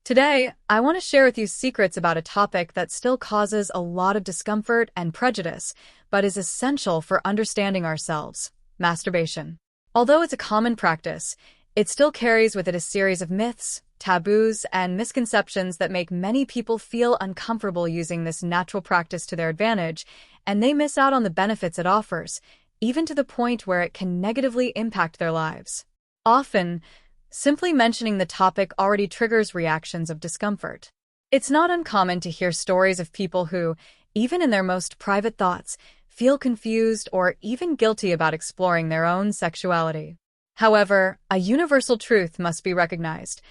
Today, I want to share with you secrets about a topic that still causes a lot of discomfort and prejudice, but is essential for understanding ourselves: masturbation. Although it's a common practice, it still carries with it a series of myths, taboos, and misconceptions that make many people feel uncomfortable using this natural practice to their advantage, and they miss out on the benefits it offers, even to the point where it can negatively impact their lives. Often, simply mentioning the topic already triggers reactions of discomfort. It's not uncommon to hear stories of people who, even in their most private thoughts, feel confused or even guilty about exploring their own sexuality. However, a universal truth must be recognized.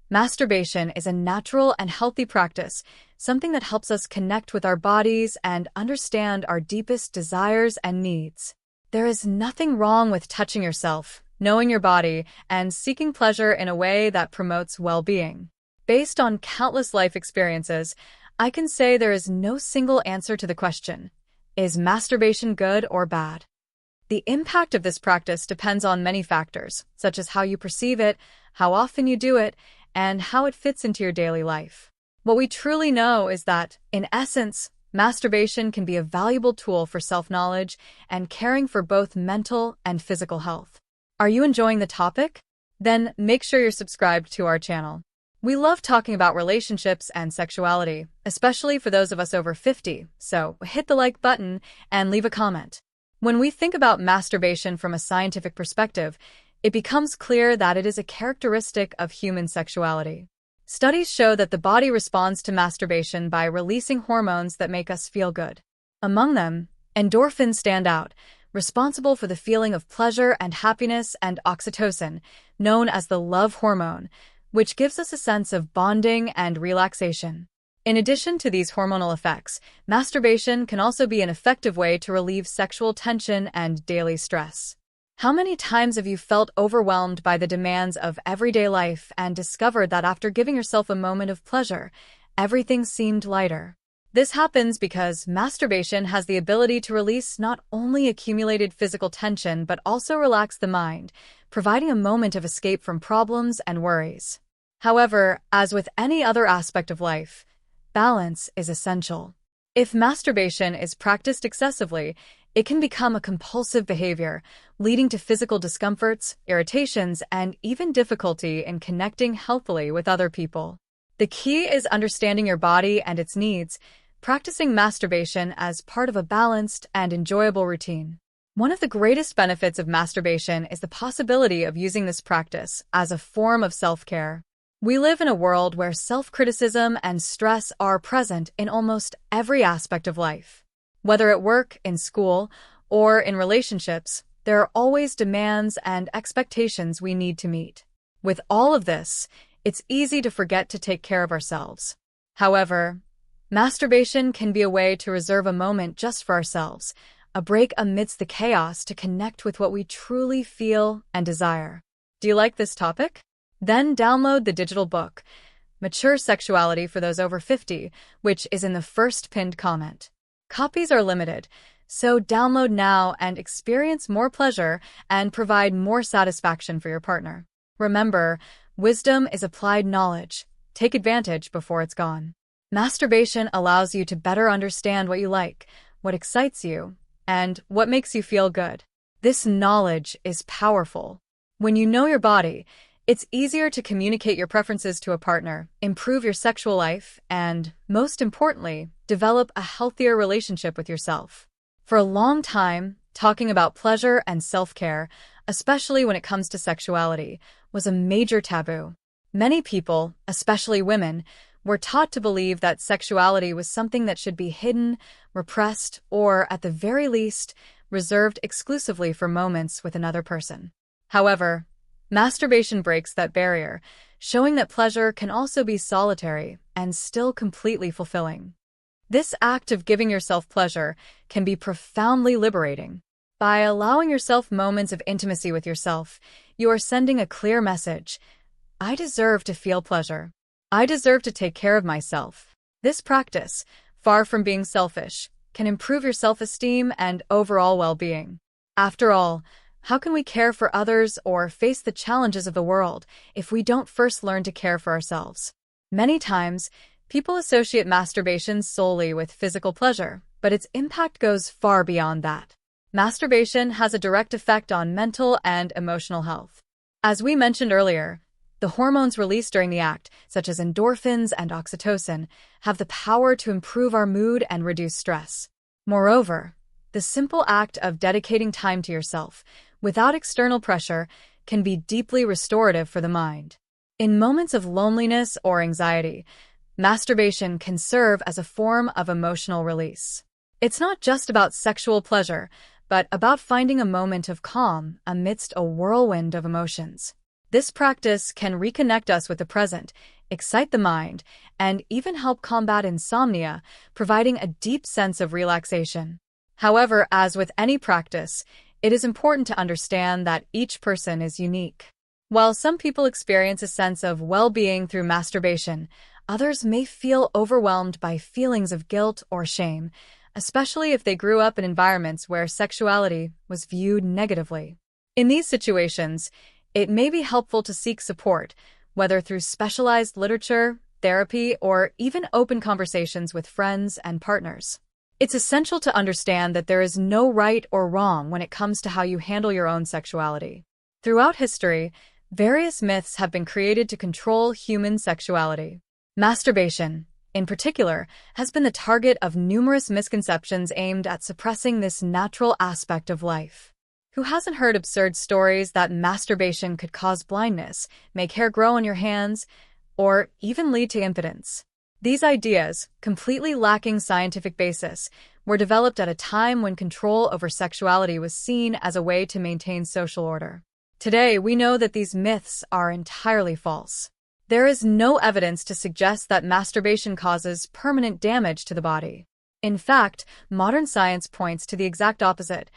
Masturbation is a natural and healthy practice, something that helps us connect with our bodies and understand our deepest desires and needs. There is nothing wrong with touching yourself, knowing your body, and seeking pleasure in a way that promotes well-being. Based on countless life experiences, I can say there is no single answer to the question: is masturbation good or bad? The impact of this practice depends on many factors, such as how you perceive it, how often you do it, and how it fits into your daily life. What we truly know is that, in essence, masturbation can be a valuable tool for self-knowledge and caring for both mental and physical health. Are you enjoying the topic? Then make sure you're subscribed to our channel. We love talking about relationships and sexuality, especially for those of us over 50, so hit the like button and leave a comment. When we think about masturbation from a scientific perspective, it becomes clear that it is a characteristic of human sexuality. Studies show that the body responds to masturbation by releasing hormones that make us feel good. Among them, endorphins stand out, responsible for the feeling of pleasure and happiness, and oxytocin, known as the love hormone, which gives us a sense of bonding and relaxation. In addition to these hormonal effects, masturbation can also be an effective way to relieve sexual tension and daily stress. How many times have you felt overwhelmed by the demands of everyday life and discovered that after giving yourself a moment of pleasure, everything seemed lighter? This happens because masturbation has the ability to release not only accumulated physical tension but also relax the mind, providing a moment of escape from problems and worries. However, as with any other aspect of life, balance is essential. If masturbation is practiced excessively, it can become a compulsive behavior, leading to physical discomforts, irritations, and even difficulty in connecting healthily with other people. The key is understanding your body and its needs, practicing masturbation as part of a balanced and enjoyable routine. One of the greatest benefits of masturbation is the possibility of using this practice as a form of self-care. We live in a world where self-criticism and stress are present in almost every aspect of life. Whether at work, in school, or in relationships, there are always demands and expectations we need to meet. With all of this, it's easy to forget to take care of ourselves. However, masturbation can be a way to reserve a moment just for ourselves, a break amidst the chaos to connect with what we truly feel and desire. Do you like this topic? Then download the digital book, Mature Sexuality for Those Over 50, which is in the first pinned comment. Copies are limited, so download now and experience more pleasure and provide more satisfaction for your partner. Remember, wisdom is applied knowledge. Take advantage before it's gone. Masturbation allows you to better understand what you like, what excites you, and what makes you feel good. This knowledge is powerful. When you know your body, it's easier to communicate your preferences to a partner, improve your sexual life, and, most importantly, develop a healthier relationship with yourself. For a long time, talking about pleasure and self-care, especially when it comes to sexuality, was a major taboo. Many people, especially women, were taught to believe that sexuality was something that should be hidden, repressed, or, at the very least, reserved exclusively for moments with another person. However, masturbation breaks that barrier, showing that pleasure can also be solitary and still completely fulfilling. This act of giving yourself pleasure can be profoundly liberating. By allowing yourself moments of intimacy with yourself, you are sending a clear message: I deserve to feel pleasure. I deserve to take care of myself. This practice, far from being selfish, can improve your self-esteem and overall well-being. After all, how can we care for others or face the challenges of the world if we don't first learn to care for ourselves? Many times, people associate masturbation solely with physical pleasure, but its impact goes far beyond that. Masturbation has a direct effect on mental and emotional health. As we mentioned earlier, the hormones released during the act, such as endorphins and oxytocin, have the power to improve our mood and reduce stress. Moreover, the simple act of dedicating time to yourself, without external pressure, can be deeply restorative for the mind. In moments of loneliness or anxiety, masturbation can serve as a form of emotional release. It's not just about sexual pleasure, but about finding a moment of calm amidst a whirlwind of emotions. This practice can reconnect us with the present, excite the mind, and even help combat insomnia, providing a deep sense of relaxation. However, as with any practice, it is important to understand that each person is unique. While some people experience a sense of well-being through masturbation, others may feel overwhelmed by feelings of guilt or shame, especially if they grew up in environments where sexuality was viewed negatively. In these situations, it may be helpful to seek support, whether through specialized literature, therapy, or even open conversations with friends and partners. It's essential to understand that there is no right or wrong when it comes to how you handle your own sexuality. Throughout history, various myths have been created to control human sexuality. Masturbation, in particular, has been the target of numerous misconceptions aimed at suppressing this natural aspect of life. Who hasn't heard absurd stories that masturbation could cause blindness, make hair grow on your hands, or even lead to impotence? These ideas, completely lacking scientific basis, were developed at a time when control over sexuality was seen as a way to maintain social order. Today, we know that these myths are entirely false. There is no evidence to suggest that masturbation causes permanent damage to the body. In fact, modern science points to the exact opposite.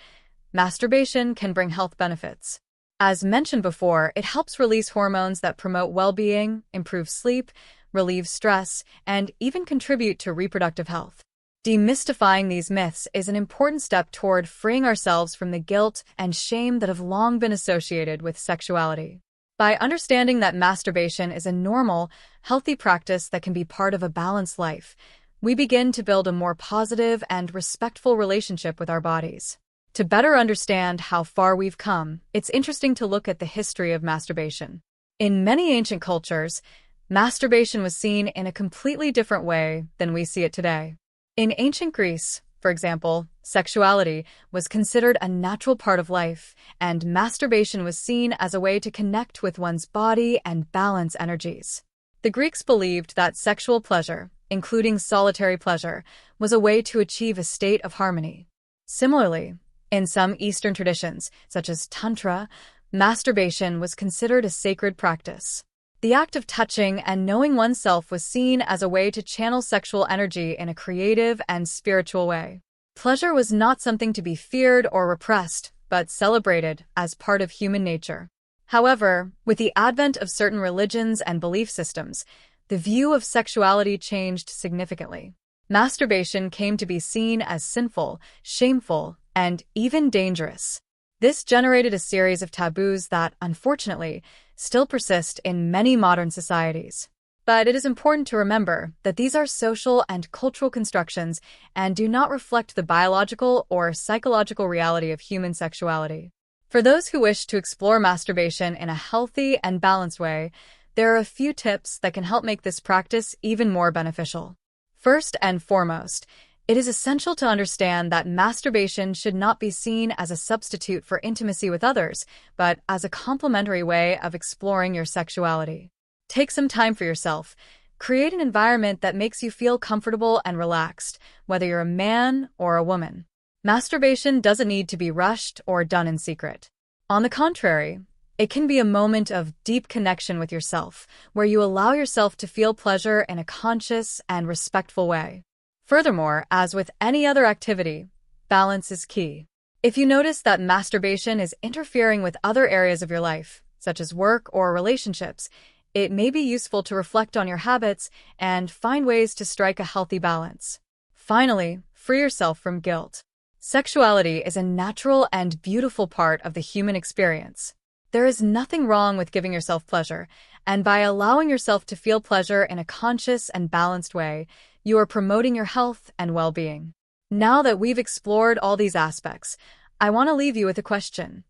Masturbation can bring health benefits. As mentioned before, it helps release hormones that promote well-being, improve sleep, relieve stress, and even contribute to reproductive health. Demystifying these myths is an important step toward freeing ourselves from the guilt and shame that have long been associated with sexuality. By understanding that masturbation is a normal, healthy practice that can be part of a balanced life, we begin to build a more positive and respectful relationship with our bodies. To better understand how far we've come, it's interesting to look at the history of masturbation. In many ancient cultures, masturbation was seen in a completely different way than we see it today. In ancient Greece, for example, sexuality was considered a natural part of life, and masturbation was seen as a way to connect with one's body and balance energies. The Greeks believed that sexual pleasure, including solitary pleasure, was a way to achieve a state of harmony. Similarly, in some Eastern traditions, such as Tantra, masturbation was considered a sacred practice. The act of touching and knowing oneself was seen as a way to channel sexual energy in a creative and spiritual way. Pleasure was not something to be feared or repressed, but celebrated as part of human nature. However, with the advent of certain religions and belief systems, the view of sexuality changed significantly. Masturbation came to be seen as sinful, shameful, and even dangerous. This generated a series of taboos that, unfortunately, still persist in many modern societies. But it is important to remember that these are social and cultural constructions and do not reflect the biological or psychological reality of human sexuality. For those who wish to explore masturbation in a healthy and balanced way, there are a few tips that can help make this practice even more beneficial. First and foremost, it is essential to understand that masturbation should not be seen as a substitute for intimacy with others, but as a complementary way of exploring your sexuality. Take some time for yourself. Create an environment that makes you feel comfortable and relaxed, whether you're a man or a woman. Masturbation doesn't need to be rushed or done in secret. On the contrary, it can be a moment of deep connection with yourself, where you allow yourself to feel pleasure in a conscious and respectful way. Furthermore, as with any other activity, balance is key. If you notice that masturbation is interfering with other areas of your life, such as work or relationships, it may be useful to reflect on your habits and find ways to strike a healthy balance. Finally, free yourself from guilt. Sexuality is a natural and beautiful part of the human experience. There is nothing wrong with giving yourself pleasure, And by allowing yourself to feel pleasure in a conscious and balanced way, you are promoting your health and well-being. Now that we've explored all these aspects, I want to leave you with a question.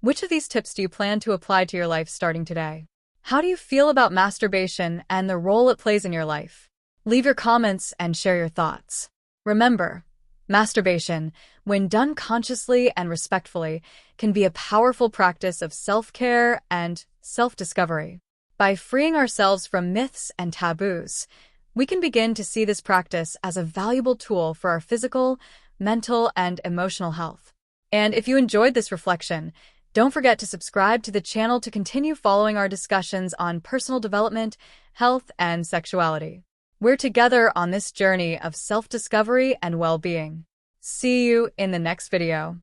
Which of these tips do you plan to apply to your life starting today? How do you feel about masturbation and the role it plays in your life? Leave your comments and share your thoughts. Remember, masturbation, when done consciously and respectfully, can be a powerful practice of self-care and self-discovery. By freeing ourselves from myths and taboos, we can begin to see this practice as a valuable tool for our physical, mental, and emotional health. And if you enjoyed this reflection, don't forget to subscribe to the channel to continue following our discussions on personal development, health, and sexuality. We're together on this journey of self-discovery and well-being. See you in the next video.